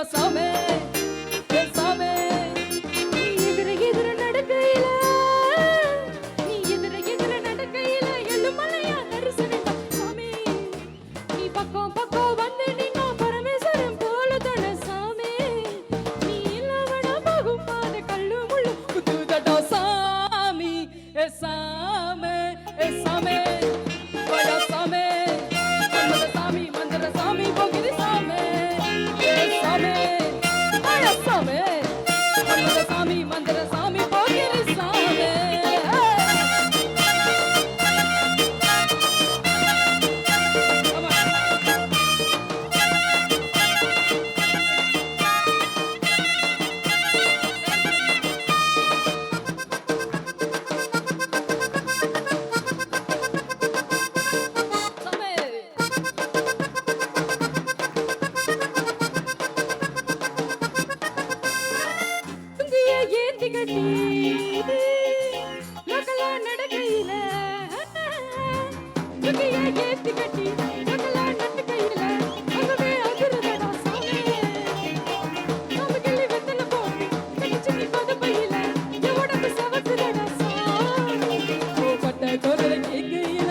சாமி சாமி நீ எதிர நடக்கையில நீ எதிர நடக்கையில எழுமலையா தரிசனம் சாமி நீ பக்கம் பக்கம் வந்து நீங்க பரமேஸ்வரன் போல தான சாமி நீ இல்லாமடா போகும் பாத கல்லு முள்ளு குத்துதடா சாமி சாமி சாமி பட சாமி மந்திர சாமி மந்திர சாமி போகிரி சாமி சாமி பட சாமி மந்திர சாமி மந்திர சாமி போகிரி சாமி கட்டி லோக்கலா நடக்கையில துணியை ஏத்தி கட்டி லோக்கலா நடக்கையில அதுவே அதிரதடா சாமி நாம கிள்ளி வெத்தல போட்டு கடிச்சு நீ பதப்பையில எவடக்கு சவத்துதடா சாமி பட்ட குரல் கேட்கையில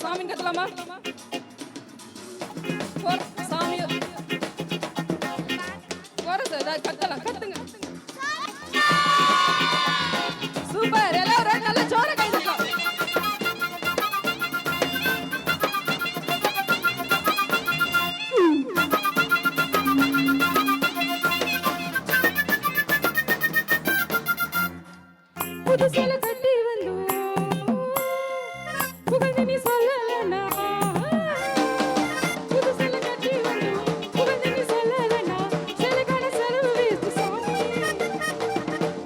சாமி கத்தலாமா சாமி கத்தலாம் கத்துங்க சூப்பர் எல்லாரும் நல்ல ஜோர கைதட்டலாம் புதுசல கட்டி வந்து புகழ்ந்து நீ சொல்லலனா புதுசல கட்டி வந்து புகழ்ந்து நீ சொல்லலனா செலகான செலவு வேஸ்ட் சாமி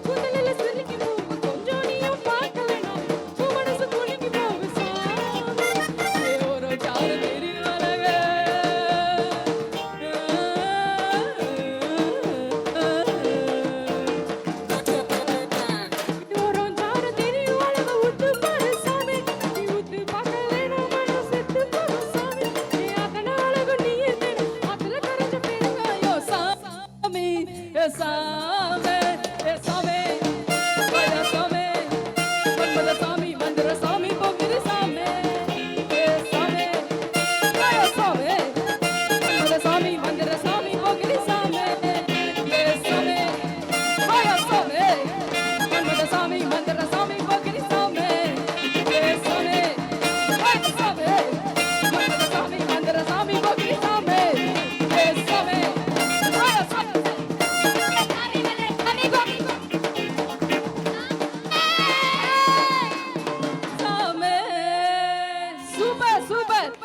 புதலல சிரிக்கி போக கொஞ்சம் நீயும் பார்க்கலனா உன் மனசு குலுங்கி போக சாமி ஒரு ஜார தெரி வரவே ஒரு ஜார தெரி வரவே உத்து பாரு சாமி நீ உத்து பார்க்கலனா மனசு செத்து போக சாமி நீ அதன அழகு நீ என்ன அதுல கரஞ்ச பெருங்காயோ சாமி சாமி சாமி பட சாமி மந்திர சாமி மந்திர சாமி போகிரி சாமி சாமி பட சாமி மந்திர சாமி மந்திர சாமி போகிரி சாமி சாமி பட சாமி மந்திர சாமி மந்திர சாமி போகிரி சாமி சாமி பட சாமி மந்திர சாமி மந்திர சாமி போகிரி சாமி சாமி பட சாமி Super, super.